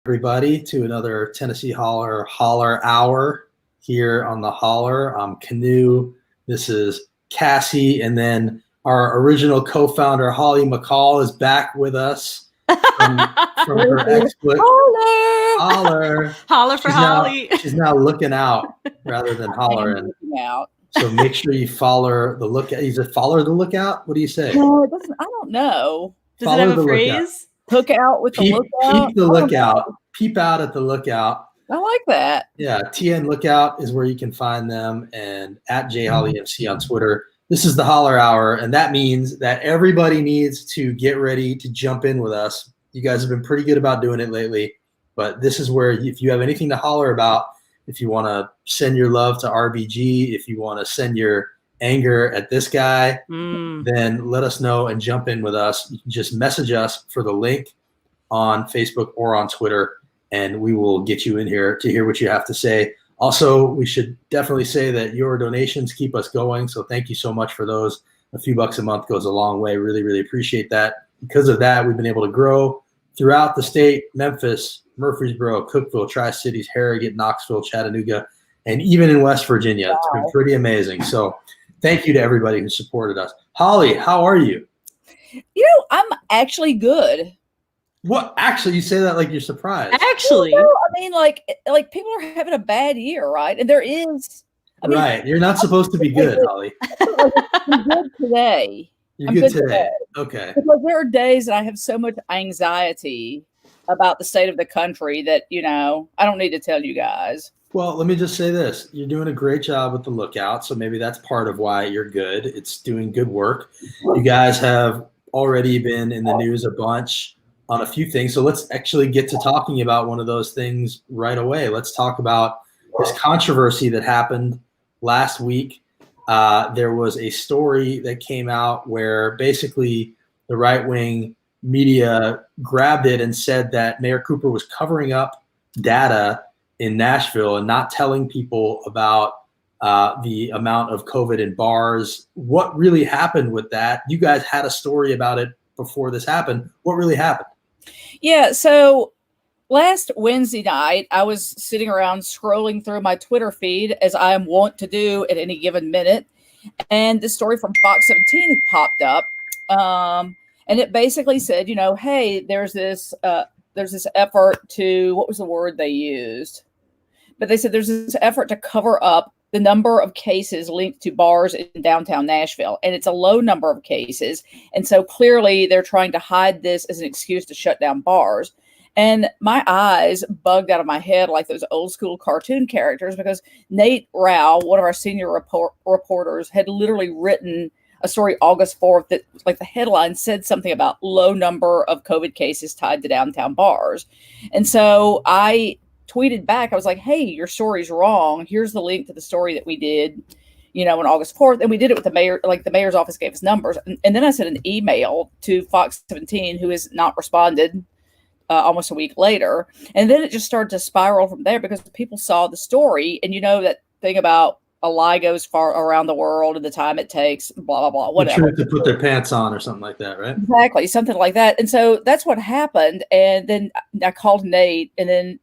everybody, to another Tennessee Holler Hour here on the Holler. I'm Kanew. This is Cassie, and then our original co-founder Holly Mccall is back with us from her exploit. Holler for Holly. She's now looking out rather than hollering. Out. So make sure you follow the lookout. Is it follow the lookout? What do you say? No, it doesn't. I don't know. Does it have a phrase? Hook out with the lookout. Peep the lookout. Peep out at the lookout. I like that. Yeah, TN Lookout is where you can find them, and at JHollyMC on Twitter. This is the Holler Hour, and that means that everybody needs to get ready to jump in with us. You guys have been pretty good about doing it lately, but this is where if you have anything to holler about, if you want to send your love to RBG, if you want to send your anger at this guy, then let us know and jump in with us. You can just message us for the link on Facebook or on Twitter, and we will get you in here to hear what you have to say. Also, we should definitely say that your donations keep us going, so thank you so much for those. A few bucks a month goes a long way. Really, really appreciate that. Because of that, we've been able to grow throughout the state: Memphis, Murfreesboro, Cookeville, Tri-Cities, Harrogate, Knoxville, Chattanooga, and even in West Virginia. Wow. It's been pretty amazing. So thank you to everybody who supported us. Holly, how are you? I'm actually good. What? Actually, you say that like you're surprised. Actually, I mean, like people are having a bad year, right? And there is. Right. You're not supposed to be good, Holly. I'm good today. You're good today. Okay. Because there are days that I have so much anxiety about the state of the country that, I don't need to tell you guys. Well, let me just say this. You're doing a great job with the lookout, so maybe that's part of why you're good. It's doing good work. You guys have already been in the news a bunch on a few things, so let's actually get to talking about one of those things right away. Let's talk about this controversy that happened last week. There was a story that came out where basically the right-wing media grabbed it and said that Mayor Cooper was covering up data in Nashville and not telling people about the amount of COVID in bars. What really happened with that? You guys had a story about it before this happened. What really happened? Yeah, so last Wednesday night, I was sitting around scrolling through my Twitter feed, as I am wont to do at any given minute, and the story from Fox 17 had popped up, and it basically said, hey, there's this effort to, what was the word they used? But they said there's this effort to cover up the number of cases linked to bars in downtown Nashville. And it's a low number of cases. And so clearly they're trying to hide this as an excuse to shut down bars. And my eyes bugged out of my head like those old school cartoon characters, because Nate Rao, one of our senior reporters, had literally written a story August 4th that, like, the headline said something about low number of COVID cases tied to downtown bars. And so I tweeted back, I was like, hey, your story's wrong. Here's the link to the story that we did, on August 4th. And we did it with the mayor, like the mayor's office gave us numbers. And then I sent an email to Fox 17, who has not responded almost a week later. And then it just started to spiral from there, because people saw the story. And that thing about a lie goes far around the world and the time it takes, blah, blah, blah, whatever. The truth to put their pants on or something like that, right? Exactly, something like that. And so that's what happened. And then I called Nate, and then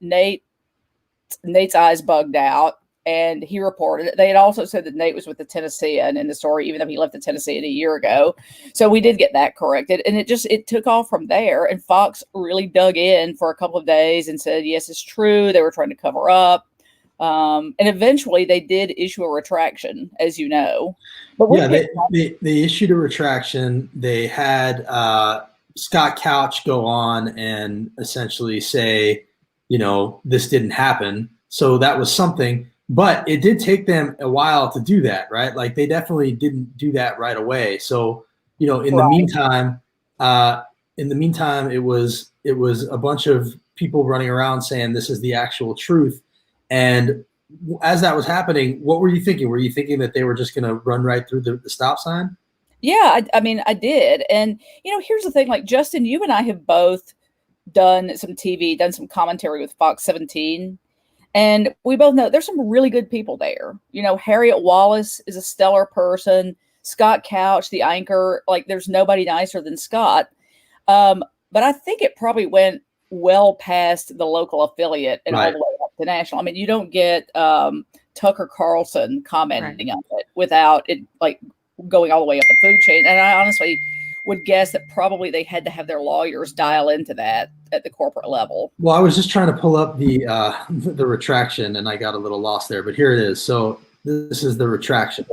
Nate's eyes bugged out, and he reported it. They had also said that Nate was with the Tennessean in the story, even though he left the Tennessean a year ago. So we did get that corrected, and it took off from there. And Fox really dug in for a couple of days and said, yes, it's true. They were trying to cover up. And eventually they did issue a retraction, as you know. But they issued a retraction. They had Scott Couch go on and essentially say, this didn't happen. So that was something, but it did take them a while to do that, right? Like, they definitely didn't do that right away. So, in the meantime, it was a bunch of people running around saying this is the actual truth. And as that was happening, what were you thinking? Were you thinking that they were just going to run right through the stop sign? Yeah, I mean, I did. And, here's the thing, like, Justin, you and I have both done some TV, done some commentary with Fox 17. And we both know there's some really good people there. Harriet Wallace is a stellar person. Scott Couch, the anchor, like, there's nobody nicer than Scott. But I think it probably went well past the local affiliate and all the way up to national. I mean, you don't get Tucker Carlson commenting on it without it like going all the way up the food chain. And I honestly would guess that probably they had to have their lawyers dial into that at the corporate level. Well, I was just trying to pull up the retraction, and I got a little lost there, but here it is. So this is the retraction.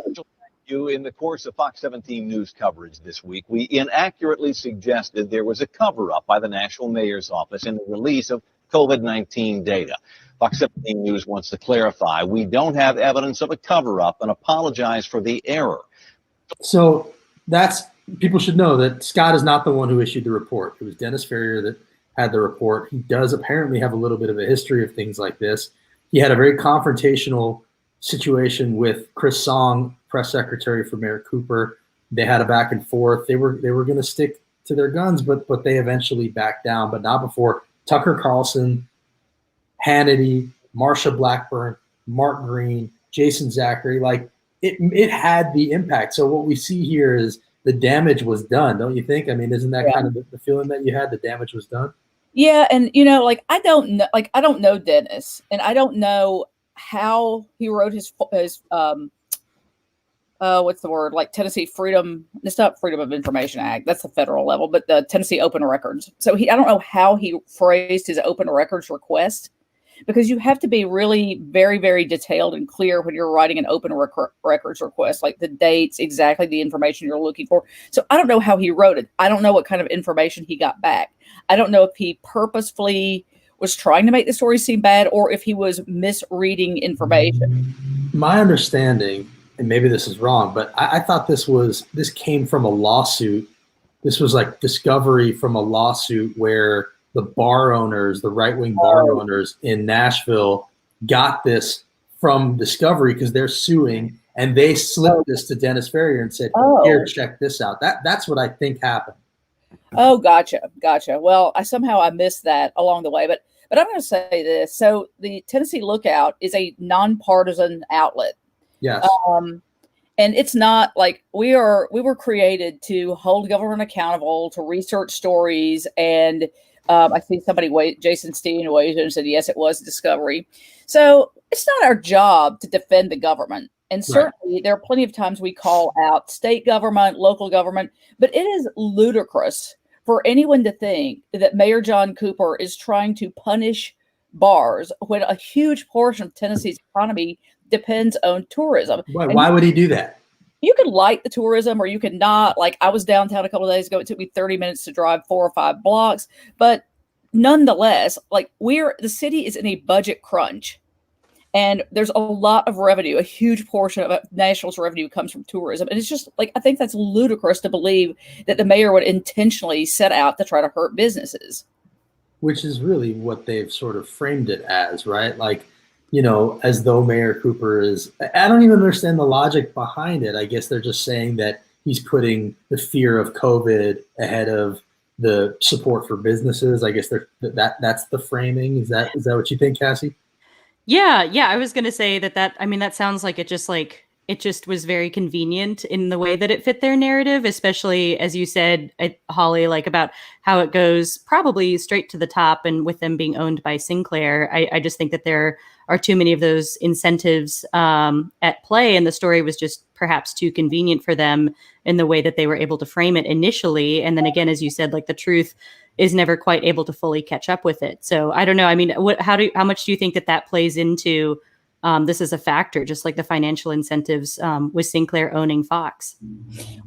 In the course of Fox 17 News coverage this week, we inaccurately suggested there was a cover-up by the Nashville Mayor's Office in the release of COVID-19 data. Fox 17 News wants to clarify we don't have evidence of a cover-up and apologize for the error. So people should know that Scott is not the one who issued the report. It was Dennis Ferrier that had the report. He does apparently have a little bit of a history of things like this. He had a very confrontational situation with Chris Song, press secretary for Mayor Cooper. They had a back and forth. They were going to stick to their guns, but they eventually backed down, but not before Tucker Carlson, Hannity, Marsha Blackburn, Mark Green, Jason Zachary. Like it had the impact. So what we see here is the damage was done, don't you think? I mean, isn't that kind of the feeling that you had? The damage was done. Yeah, and like I don't know Dennis, and I don't know how he wrote his what's the word? Like Tennessee Freedom. It's not Freedom of Information Act. That's the federal level, but the Tennessee Open Records. So I don't know how he phrased his open records request, because you have to be really very, very detailed and clear when you're writing an open records request, like the dates, exactly the information you're looking for. So I don't know how he wrote it. I don't know what kind of information he got back. I don't know if he purposefully was trying to make the story seem bad or if he was misreading information. My understanding, and maybe this is wrong, but I thought this came from a lawsuit. This was like discovery from a lawsuit where the bar owners, the right-wing bar owners in Nashville got this from discovery because they're suing, and they slipped this to Dennis Ferrier and said, here, check this out. That's what I think happened. Oh, gotcha. Well, I missed that along the way, but I'm going to say this. So the Tennessee Lookout is a nonpartisan outlet. Yes. And it's not like we were created to hold government accountable, to research stories. And I see somebody, Jason Steen, weighs in and said, yes, it was a discovery. So it's not our job to defend the government. And certainly there are plenty of times we call out state government, local government, but it is ludicrous for anyone to think that Mayor John Cooper is trying to punish bars when a huge portion of Tennessee's economy depends on tourism. Why would he do that? You could like the tourism or you could not. Like I was downtown a couple of days ago. It took me 30 minutes to drive 4 or 5 blocks. But nonetheless, like the city is in a budget crunch. And there's a lot of revenue. A huge portion of Nashville's revenue comes from tourism. And it's just like, I think that's ludicrous to believe that the mayor would intentionally set out to try to hurt businesses. Which is really what they've sort of framed it as, right? Like, as though Mayor Cooper is, I don't even understand the logic behind it. I guess they're just saying that he's putting the fear of COVID ahead of the support for businesses. I guess that's the framing. Is that what you think, Cassie? Yeah. I was going to say that sounds like it just was very convenient in the way that it fit their narrative, especially as you said, Holly, like about how it goes probably straight to the top, and with them being owned by Sinclair, I just think that there are too many of those incentives at play, and the story was just perhaps too convenient for them in the way that they were able to frame it initially. And then again, as you said, like the truth is never quite able to fully catch up with it. So I don't know. I mean, how much do you think that plays into this is a factor, just like the financial incentives with Sinclair owning Fox?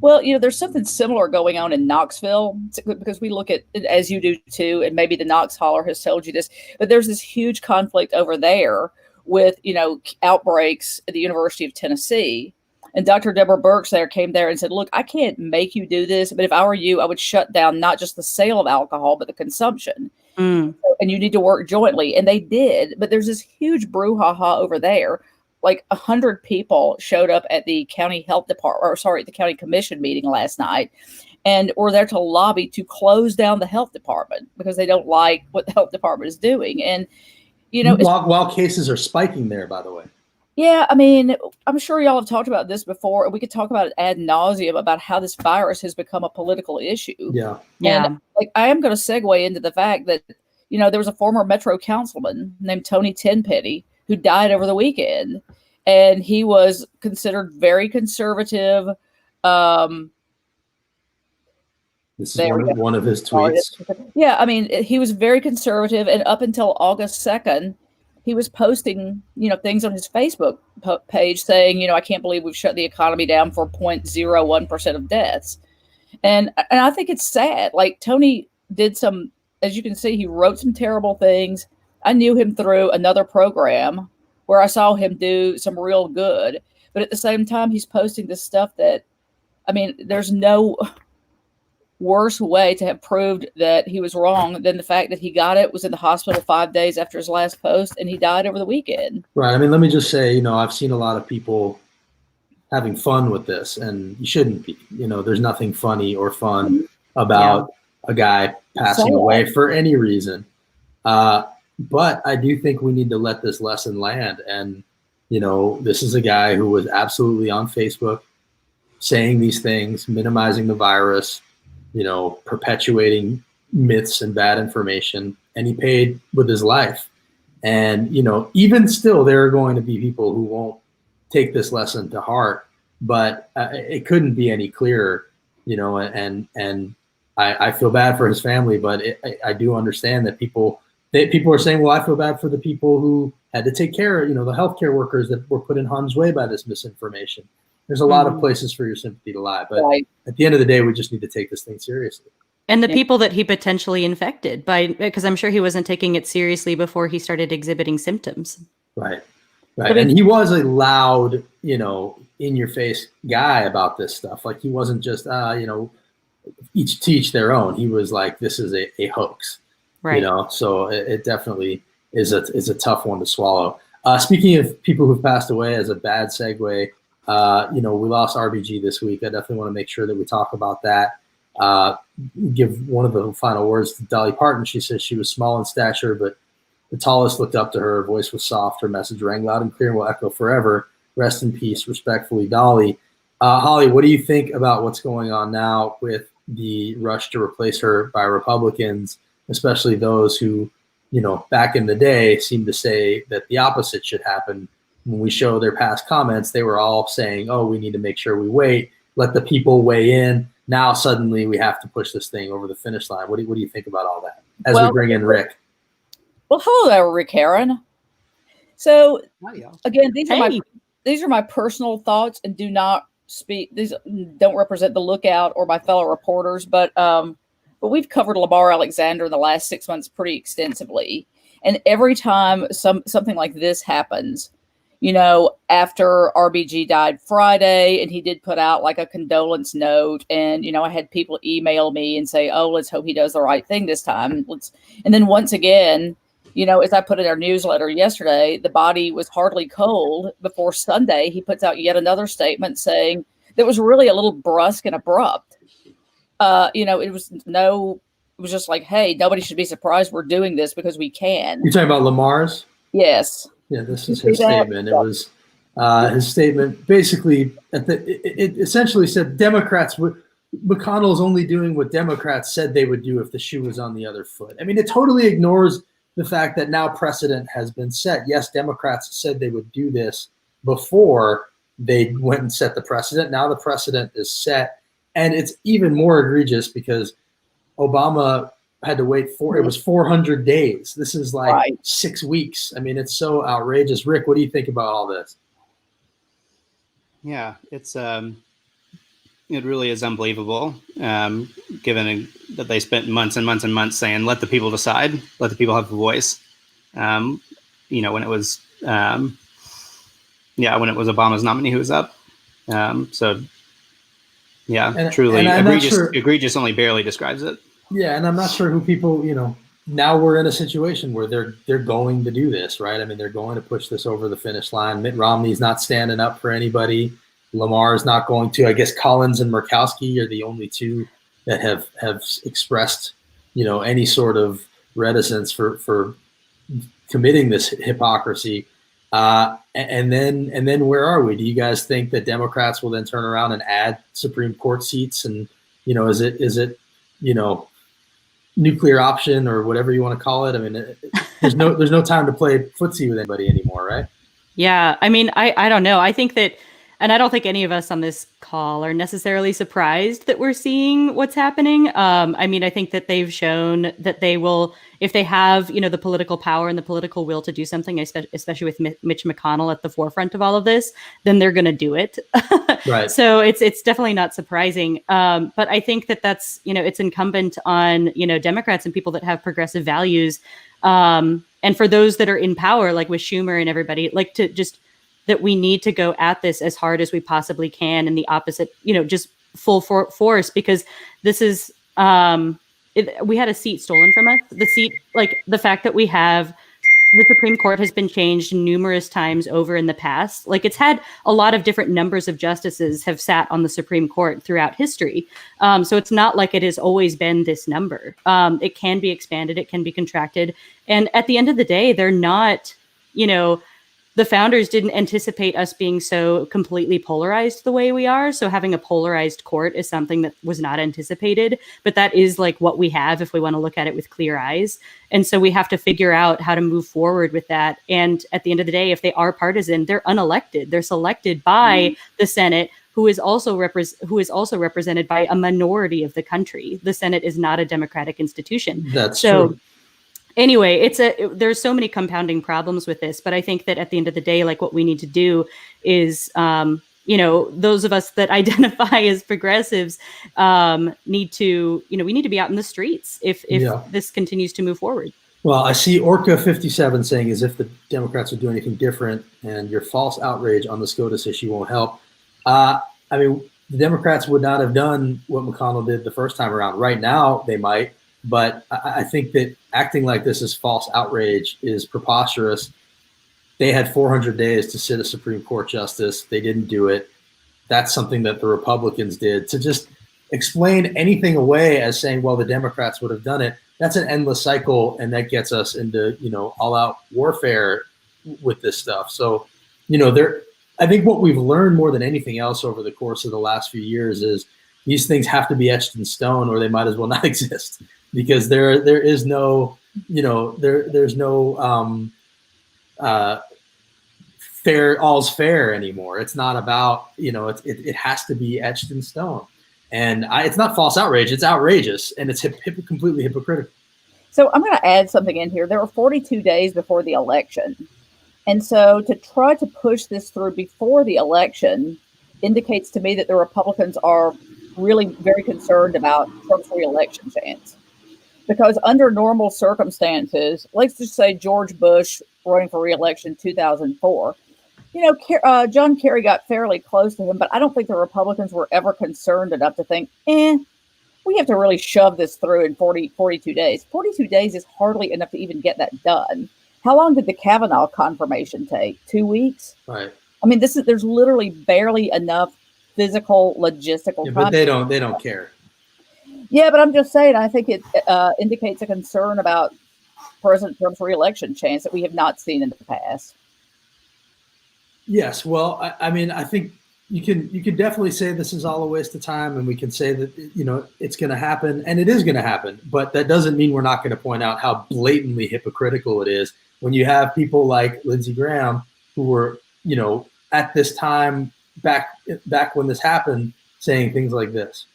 Well, there's something similar going on in Knoxville, because we look at it as you do too, and maybe the Knox Holler has told you this, but there's this huge conflict over there with, outbreaks at the University of Tennessee. And Dr. Deborah Burks came there and said, look, I can't make you do this, but if I were you, I would shut down not just the sale of alcohol, but the consumption. And you need to work jointly. And they did. But there's this huge brouhaha over there. Like 100 people showed up at the county the county commission meeting last night, and were there to lobby to close down the health department because they don't like what the health department is doing. And, while cases are spiking there, by the way. Yeah, I mean, I'm sure y'all have talked about this before, and we could talk about it ad nauseum about how this virus has become a political issue. Yeah. And like, I am going to segue into the fact that, there was a former Metro councilman named Tony Tenpenny who died over the weekend, and he was considered very conservative. This is one of his tweets. Yeah, I mean, he was very conservative, and up until August 2nd, he was posting, things on his Facebook page saying, I can't believe we've shut the economy down for 0.01% of deaths. And I think it's sad. Like, Tony did some, as you can see, he wrote some terrible things. I knew him through another program where I saw him do some real good. But at the same time, he's posting this stuff that, I mean, there's no worse way to have proved that he was wrong than the fact that he got it, was in the hospital 5 days after his last post, and he died over the weekend. Right. I mean, let me just say, I've seen a lot of people having fun with this, and you shouldn't be. There's nothing funny or fun about a guy passing away for any reason. But I do think we need to let this lesson land. And, this is a guy who was absolutely on Facebook saying these things, minimizing the virus, perpetuating myths and bad information, and he paid with his life. And, even still, there are going to be people who won't take this lesson to heart, but it couldn't be any clearer, and I feel bad for his family, but I do understand that people are saying, well, I feel bad for the people who had to take care of, the healthcare workers that were put in harm's way by this misinformation. There's a lot of places for your sympathy to lie, but at the end of the day, we just need to take this thing seriously. And the people that he potentially infected because I'm sure he wasn't taking it seriously before he started exhibiting symptoms. Right. And he was a loud, in your face guy about this stuff. Like, he wasn't just, each teach their own. He was like, this is a hoax, right. So it definitely is a tough one to swallow. Speaking of people who've passed away, as a bad segue, we lost RBG this week. I definitely want to make sure that we talk about that. Give one of the final words to Dolly Parton. She says she was small in stature, but the tallest looked up to her. Her voice was soft. Her message rang loud and clear and will echo forever. Rest in peace. Respectfully, Dolly. Holly, what do you think about what's going on now with the rush to replace her by Republicans, especially those who, back in the day seemed to say that the opposite should happen? When we show their past comments, they were all saying, oh, we need to make sure we wait, let the people weigh in. Now suddenly we have to push this thing over the finish line. What do you think about all that as we bring in Rick? Well, hello there, Rick Herron. So again, these are my personal thoughts, and do not speak. These don't represent the Lookout or my fellow reporters, but we've covered Lamar Alexander in the last 6 months pretty extensively, and every time something like this happens, after RBG died Friday, and he did put out like a condolence note, and I had people email me and say, oh, let's hope he does the right thing this time. And then once again, as I put in our newsletter yesterday, the body was hardly cold before Sunday. He puts out yet another statement saying that was really a little brusque and abrupt. It was just like, hey, nobody should be surprised we're doing this because we can. You're talking about Lamar's? Yes. Yeah, this is his statement. It was his statement. Basically, it essentially said McConnell is only doing what Democrats said they would do if the shoe was on the other foot. I mean, it totally ignores the fact that now precedent has been set. Yes, Democrats said they would do this before they went and set the precedent. Now the precedent is set, and it's even more egregious because Obama had to wait it was 400 days. This is like 6 weeks. I mean, it's so outrageous. Rick, what do you think about all this? Yeah, it's it really is unbelievable, given that they spent months and months and months saying, let the people decide, let the people have a voice. When it was Obama's nominee who was up. Truly egregious only barely describes it. Yeah, and I'm not sure who people, now we're in a situation where they're going to do this, right? I mean, they're going to push this over the finish line. Mitt Romney's not standing up for anybody. Lamar's not going to. I guess Collins and Murkowski are the only two that have expressed, any sort of reticence for committing this hypocrisy. And then where are we? Do you guys think that Democrats will then turn around and add Supreme Court seats? And, is it nuclear option or whatever you want to call it. I mean, there's no time to play footsie with anybody anymore, right? Yeah, I mean, I don't know. I think that, and I don't think any of us on this call are necessarily surprised that we're seeing what's happening. I mean, I think that they've shown that they will, if they have, the political power and the political will to do something, especially with Mitch McConnell at the forefront of all of this, then they're going to do it. Right. So it's definitely not surprising. But I think that that's, it's incumbent on, Democrats and people that have progressive values. And for those that are in power, like with Schumer and everybody, like to just that we need to go at this as hard as we possibly can in the opposite, just full force, because this is, we had a seat stolen from us. The seat, like the fact that we have the Supreme Court has been changed numerous times over in the past. Like it's had a lot of different numbers of justices have sat on the Supreme Court throughout history. So it's not like it has always been this number. It can be expanded, it can be contracted. And at the end of the day, they're not, the founders didn't anticipate us being so completely polarized the way we are. So having a polarized court is something that was not anticipated, but that is like what we have if we want to look at it with clear eyes. And so we have to figure out how to move forward with that. And at the end of the day, if they are partisan, they're unelected. They're selected by the Senate, who is also represented by a minority of the country. The Senate is not a democratic institution. That's true. Anyway, there's so many compounding problems with this, but I think that at the end of the day, like what we need to do is, those of us that identify as progressives need to, we need to be out in the streets if this continues to move forward. Well, I see Orca 57 saying as if the Democrats would do anything different, and your false outrage on the SCOTUS issue won't help. I mean, the Democrats would not have done what McConnell did the first time around. Right now, they might. But I think that acting like this is false outrage is preposterous. They had 400 days to sit a Supreme Court justice. They didn't do it. That's something that the Republicans did. To just explain anything away as saying, well, the Democrats would have done it, that's an endless cycle, and that gets us into, all-out warfare with this stuff. So, I think what we've learned more than anything else over the course of the last few years is these things have to be etched in stone, or they might as well not exist. Because there is no, there's no fair, all's fair anymore. It's not about, it has to be etched in stone. And it's not false outrage, it's outrageous, and it's completely hypocritical. So I'm going to add something in here. There were 42 days before the election. And so to try to push this through before the election indicates to me that the Republicans are really very concerned about Trump's re-election chance. Because under normal circumstances, let's just say George Bush running for re-election 2004, John Kerry got fairly close to him, but I don't think the Republicans were ever concerned enough to think, we have to really shove this through in 42 days. 42 days is hardly enough to even get that done. How long did the Kavanaugh confirmation take? 2 weeks? Right. I mean, there's literally barely enough physical, logistical time. But they don't care. Yeah, but I'm just saying, I think it indicates a concern about President Trump's re-election chance that we have not seen in the past. Yes, well, I mean, I think you can definitely say this is all a waste of time, and we can say that it's going to happen, and it is going to happen. But that doesn't mean we're not going to point out how blatantly hypocritical it is when you have people like Lindsey Graham, who were at this time back when this happened, saying things like this.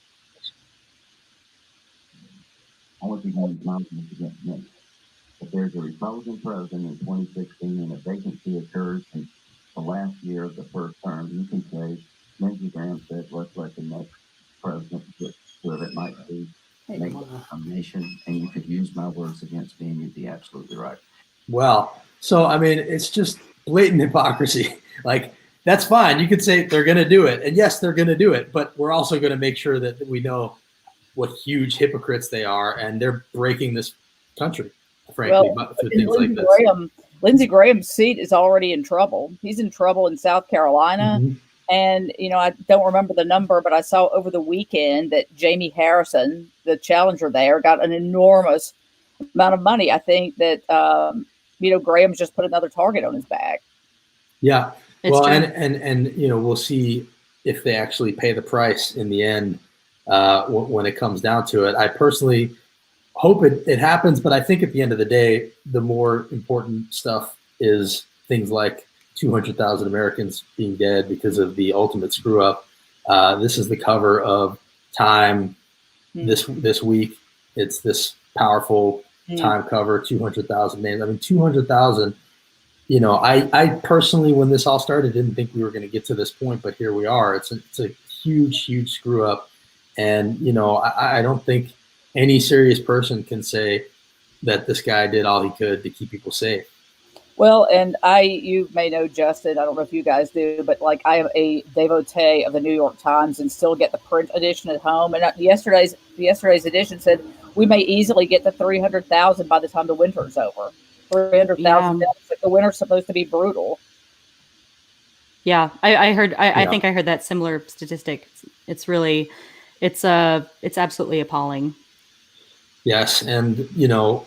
I would be more confident against me. If there's a Republican president in 2016 and a vacancy occurs in the last year of the first term, you can say, Lindsey Graham said, let's let the next president get whoever it might be, make a nomination, and you could use my words against me, and you'd be absolutely right. Well, so, I mean, it's just blatant hypocrisy. Like, that's fine. You could say they're going to do it. And yes, they're going to do it. But we're also going to make sure that we know what huge hypocrites they are, and they're breaking this country, frankly, through things like this. Lindsey Graham's seat is already in trouble. He's in trouble in South Carolina. Mm-hmm. And, I don't remember the number, but I saw over the weekend that Jamie Harrison, the challenger there, got an enormous amount of money. I think that, Graham's just put another target on his back. Yeah. Well, and we'll see if they actually pay the price in the end. When it comes down to it, I personally hope it happens. But I think at the end of the day, the more important stuff is things like 200,000 Americans being dead because of the ultimate screw up. This is the cover of Time this week. It's this powerful Time cover, 200,000 names. I mean, 200,000. You know, I personally, when this all started, didn't think we were going to get to this point, but here we are. It's a huge screw up. And, you know, I don't think any serious person can say that this guy did all he could to keep people safe. Well, and you may know Justin, I don't know if you guys do, but like I am a devotee of the New York Times and still get the print edition at home. And yesterday's edition said we may easily get to 300,000 by the time the winter is over. 300,000 deaths. The winter's supposed to be brutal. Yeah, I heard. I think I heard that similar statistic. It's really, it's absolutely appalling. Yes, and you know,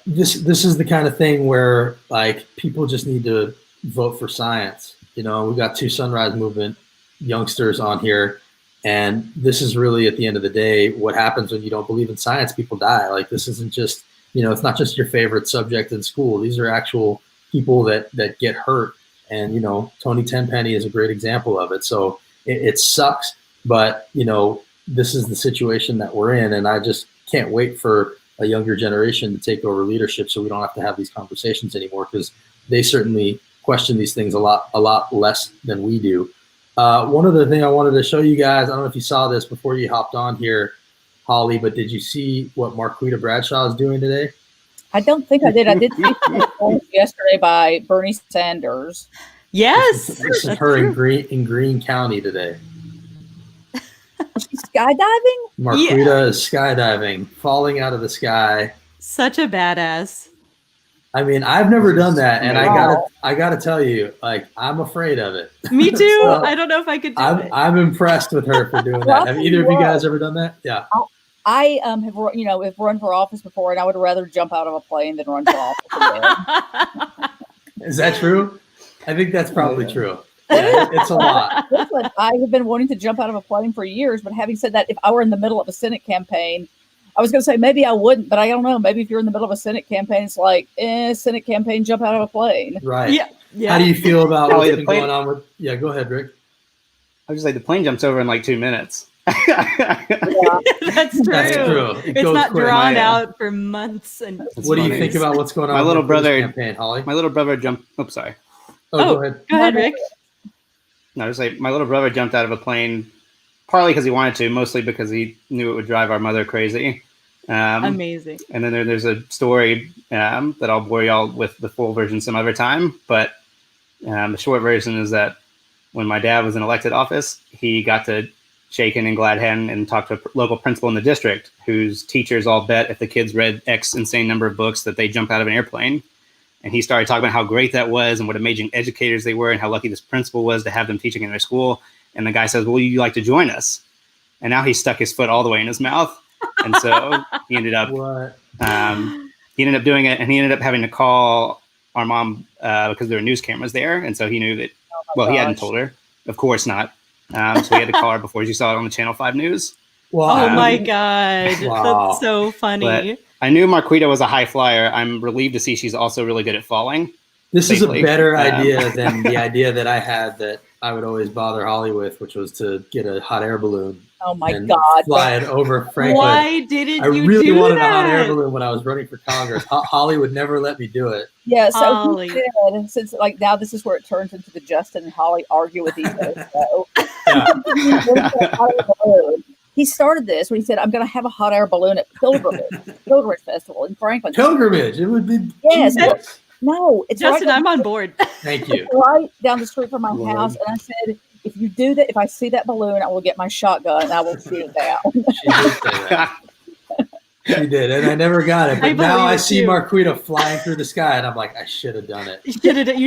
this is the kind of thing where like people just need to vote for science. You know, we got 2 Sunrise Movement youngsters on here, and this is really at the end of the day what happens when you don't believe in science. People die. Like this isn't just, you know, it's not just your favorite subject in school. These are actual people that get hurt. And, you know, Tony Tenpenny is a great example of it. So it sucks, but, you know, this is the situation that we're in. And I just can't wait for a younger generation to take over leadership so we don't have to have these conversations anymore, because they certainly question these things a lot less than we do. One other thing I wanted to show you guys, I don't know if you saw this before you hopped on here, Holly, but did you see what Marquita Bradshaw is doing today? I don't think I did. I did see yesterday by Bernie Sanders. Yes, this is her in Greene County today. She's skydiving? Marquita is skydiving, falling out of the sky. Such a badass. I mean, I've never done that, and I gotta tell you, like, I'm afraid of it. Me too. So I don't know if I could do it. I'm impressed with her for doing that. Have either of you guys ever done that? Yeah. I have run for office before, and I would rather jump out of a plane than run for office again. Is that true? I think that's probably true. Yeah, it's a lot. Listen, I have been wanting to jump out of a plane for years, but having said that, if I were in the middle of a Senate campaign, I was going to say maybe I wouldn't, but I don't know. Maybe if you're in the middle of a Senate campaign, it's like, Senate campaign, jump out of a plane. Right. Yeah. How do you feel about what's been going on with? Yeah, go ahead, Rick. I was just like, the plane jumps over in like 2 minutes. Yeah. That's true. That's true. It's not quick. drawn out for months. And what do you think about what's going on? My little brother campaign, Holly. My little brother jumped. Oops, sorry. Go ahead. Go ahead, Rick. No, just like my little brother jumped out of a plane, partly because he wanted to, mostly because he knew it would drive our mother crazy. Amazing. And then there's a story that I'll bore y'all with the full version some other time. But the short version is that when my dad was in elected office, he got to shake hand and glad hand and talk to a local principal in the district whose teachers all bet if the kids read X insane number of books that they jump out of an airplane. And he started talking about how great that was and what amazing educators they were and how lucky this principal was to have them teaching in their school. And the guy says, well, you like to join us? And now he stuck his foot all the way in his mouth. And so he ended up doing it, and he ended up having to call our mom because there were news cameras there. And so he knew that, he hadn't told her. Of course not. So he had to call her before she saw it on the Channel 5 News. Wow. Oh my God. Wow. That's so funny. But I knew Marquita was a high flyer. I'm relieved to see she's also really good at falling. This safely. is a better idea than the idea that I had that I would always bother Holly with, which was to get a hot air balloon. Oh my God. Fly it over Franklin. Why didn't you I really do wanted that? a hot air balloon when I was running for Congress. Holly would never let me do it. Yeah, so Holly. he did, since like now this is where it turns into the Justin and Holly argue with each other. So he started this when he said, I'm going to have a hot air balloon at Pilgrimage Festival in Franklin. Pilgrimage. It would be. Yes. Jesus. No, it's Justin, right I'm on board. Thank you. right down the street from my house. And I said, if you do that, if I see that balloon, I will get my shotgun and I will shoot it down. She did say that. She did, and I never got it. But now I see Marquita flying through the sky, and I'm like, I should have done it. You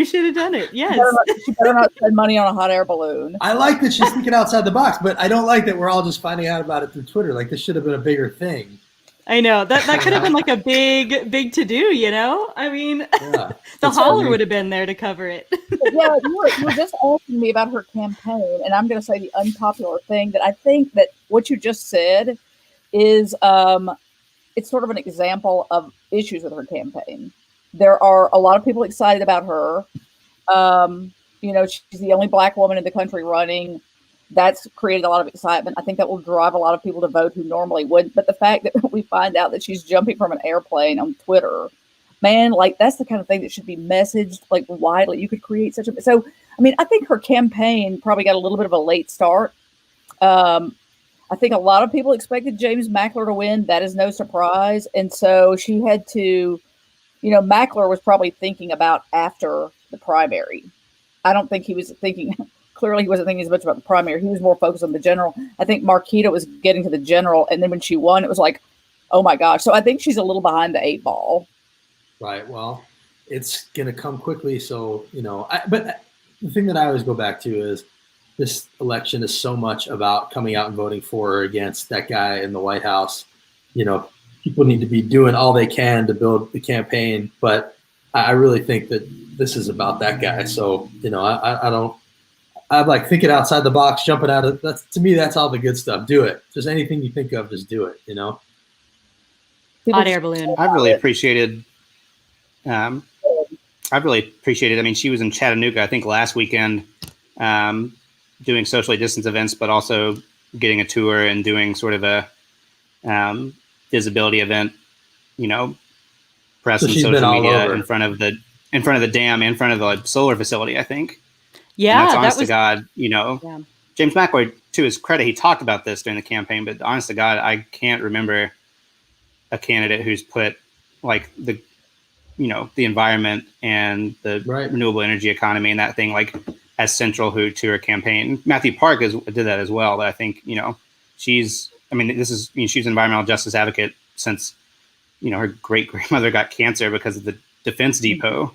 should have done it. Yes. She better not spend money on a hot air balloon. I like that she's thinking outside the box, but I don't like that we're all just finding out about it through Twitter. Like, this should have been a bigger thing. I know that could have been like a big to do, you know? I mean, the Holler would have been there to cover it. Yeah, you were just asking me about her campaign, and I'm going to say the unpopular thing that I think that what you just said is it's sort of an example of issues with her campaign. There are a lot of people excited about her. She's the only Black woman in the country running. That's created a lot of excitement. I think that will drive a lot of people to vote who normally wouldn't. But the fact that we find out that she's jumping from an airplane on Twitter, man, like that's the kind of thing that should be messaged like widely. You could create such a, so, I mean, I think her campaign probably got a little bit of a late start. I think a lot of people expected James Mackler to win. That is no surprise. And so she had to, Mackler was probably thinking about after the primary. I don't think he was thinking, clearly he wasn't thinking as much about the primary. He was more focused on the general. I think Marquita was getting to the general. And then when she won, it was like, oh my gosh. So I think she's a little behind the 8 ball. Right. Well, it's going to come quickly. So, but the thing that I always go back to is this election is so much about coming out and voting for or against that guy in the White House. People need to be doing all they can to build the campaign, but I really think that this is about that guy. So, I'd like thinking outside the box, jumping out of that's, to me, that's all the good stuff. Do it. Just anything you think of, just do it, Hot air balloon. I've really appreciated, I mean, she was in Chattanooga, I think last weekend, doing socially distanced events, but also getting a tour and doing sort of a visibility event, press and social media in front of the dam, in front of the solar facility, I think. Yeah, and that's honest to God, James Mackler, to his credit, he talked about this during the campaign, but honest to God, I can't remember a candidate who's put like the environment and the renewable energy economy and that thing like as central to her campaign. Matthew Park did that as well. But I think, she's an environmental justice advocate since, her great grandmother got cancer because of the defense depot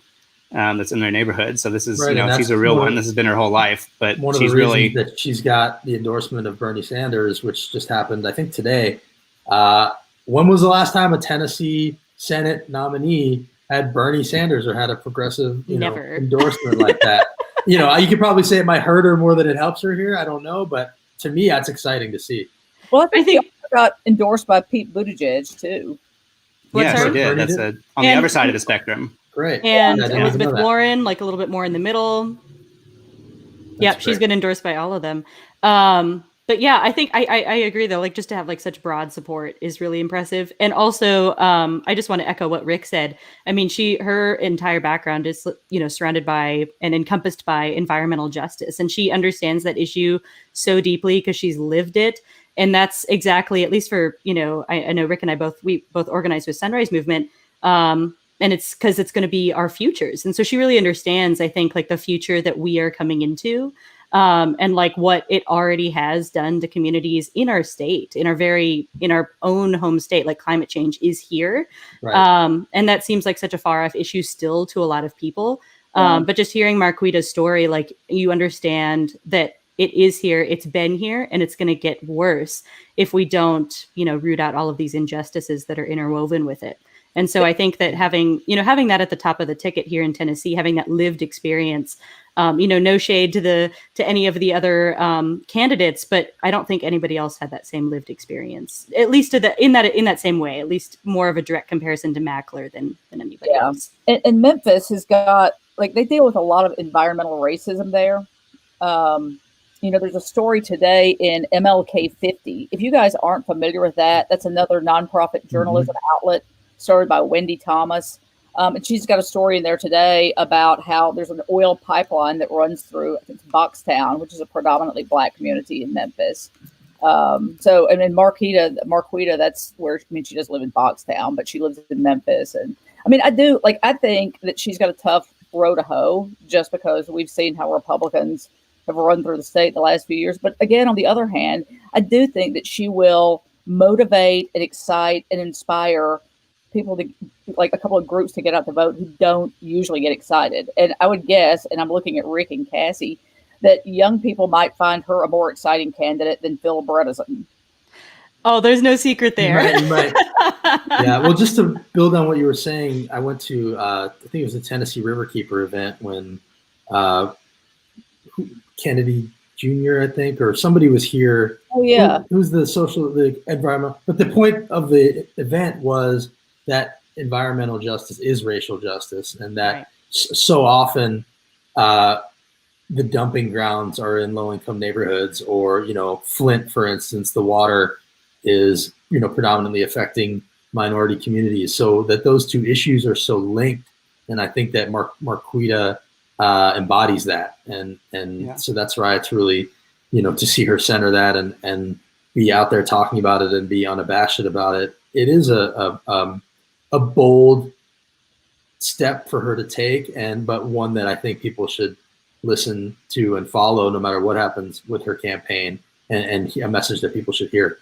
that's in their neighborhood. So this is, she's a real one. This has been her whole life, but one of she's the reasons really that she's got the endorsement of Bernie Sanders, which just happened, I think today. When was the last time a Tennessee Senate nominee had Bernie Sanders or had a progressive, endorsement like that? You could probably say it might hurt her more than it helps her here. I don't know, but to me, that's exciting to see. Well, I think she got endorsed by Pete Buttigieg too. Yeah, she did. That's on the other side of the spectrum. Great. And Elizabeth Warren, like a little bit more in the middle. Yep, she's been endorsed by all of them. But yeah, I think I agree though. Like just to have like such broad support is really impressive. And also, I just want to echo what Rick said. I mean, her entire background is surrounded by and encompassed by environmental justice, and she understands that issue so deeply because she's lived it. And that's exactly, at least for I know Rick and I both organized with Sunrise Movement. And it's because it's going to be our futures. And so she really understands, I think, like the future that we are coming into. And like what it already has done to communities in our state, in our own home state, like climate change is here. Right. And that seems like such a far off issue still to a lot of people. But just hearing Marquita's story, like you understand that it is here, it's been here, and it's going to get worse if we don't, root out all of these injustices that are interwoven with it. And so I think that having that at the top of the ticket here in Tennessee, having that lived experience, no shade to any of the other candidates, but I don't think anybody else had that same lived experience, at least in that same way, at least more of a direct comparison to Mackler than anybody else. And Memphis has got, like, they deal with a lot of environmental racism there. There's a story today in MLK 50. If you guys aren't familiar with that, that's another nonprofit journalism outlet started by Wendy Thomas. And she's got a story in there today about how there's an oil pipeline that runs through, I think it's Boxtown, which is a predominantly Black community in Memphis. And then Marquita, that's where, she does live in Boxtown, but she lives in Memphis. And I think that she's got a tough row to hoe just because we've seen how Republicans have run through the state the last few years. But again, on the other hand, I do think that she will motivate and excite and inspire people to, like a couple of groups to get out to vote who don't usually get excited. And I would guess, and I'm looking at Rick and Cassie, that young people might find her a more exciting candidate than Phil Bredesen. Oh, there's no secret there. You might. Yeah. Well, just to build on what you were saying, I went to, I think it was a Tennessee Riverkeeper event when Kennedy Jr., I think, or somebody was here. Oh yeah. Who's the environment? But the point of the event was that environmental justice is racial justice, and that so often the dumping grounds are in low-income neighborhoods, or Flint, for instance, the water is predominantly affecting minority communities. So that those two issues are so linked, and I think that Marquita embodies that, and so that's why it's really to see her center that and be out there talking about it and be unabashed about it. It is a bold step for her to take, but one that I think people should listen to and follow, no matter what happens with her campaign, and a message that people should hear.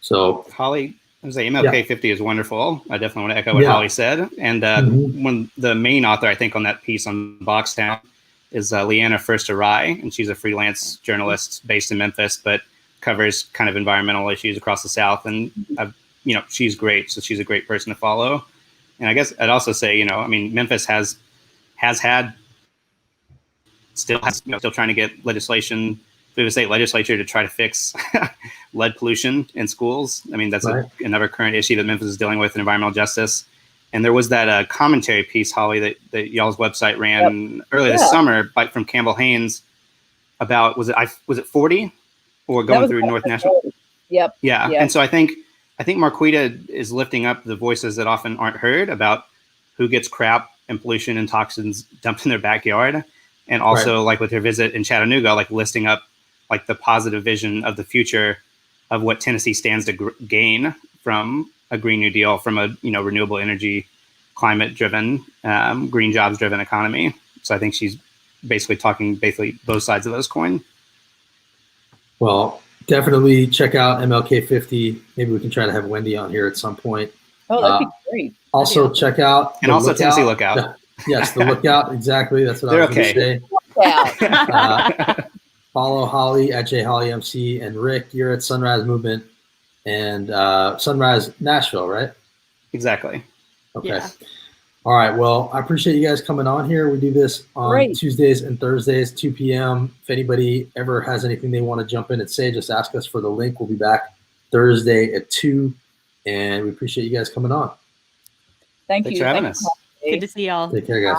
So Holly, I was saying MLK 50 is wonderful. I definitely want to echo what Holly said. And one the main author, I think, on that piece on Boxtown is Leanna First Arai, and she's a freelance journalist based in Memphis, but covers kind of environmental issues across the South. And she's great, so she's a great person to follow. And I guess I'd also say, Memphis has had, still trying to get legislation through the state legislature to try to fix lead pollution in schools. I mean, that's another current issue that Memphis is dealing with in environmental justice. And there was that commentary piece, Holly, that y'all's website ran earlier this summer from Campbell Haynes about, was it 40 or going through North Nashville? 40. Yep. Yeah. And so I think Marquita is lifting up the voices that often aren't heard about who gets crap and pollution and toxins dumped in their backyard. And also like with her visit in Chattanooga, like listing up like the positive vision of the future of what Tennessee stands to gain from a Green New Deal, from a renewable energy, climate-driven, green jobs-driven economy. So I think she's basically talking both sides of those coin. Well, definitely check out MLK 50. Maybe we can try to have Wendy on here at some point. Oh, that'd be great. Also check out and also Lookout. Tennessee Lookout. Yes, the Lookout. Exactly. That's what I was going to say. Follow Holly at JHollyMC, and Rick, you're at Sunrise Movement and Sunrise Nashville, right? Exactly. Okay. Yeah. All right. Well, I appreciate you guys coming on here. We do this on Tuesdays and Thursdays, 2 p.m. If anybody ever has anything they want to jump in and say, just ask us for the link. We'll be back Thursday at 2, and we appreciate you guys coming on. Thanks for having us. Good to see y'all. Take care, guys.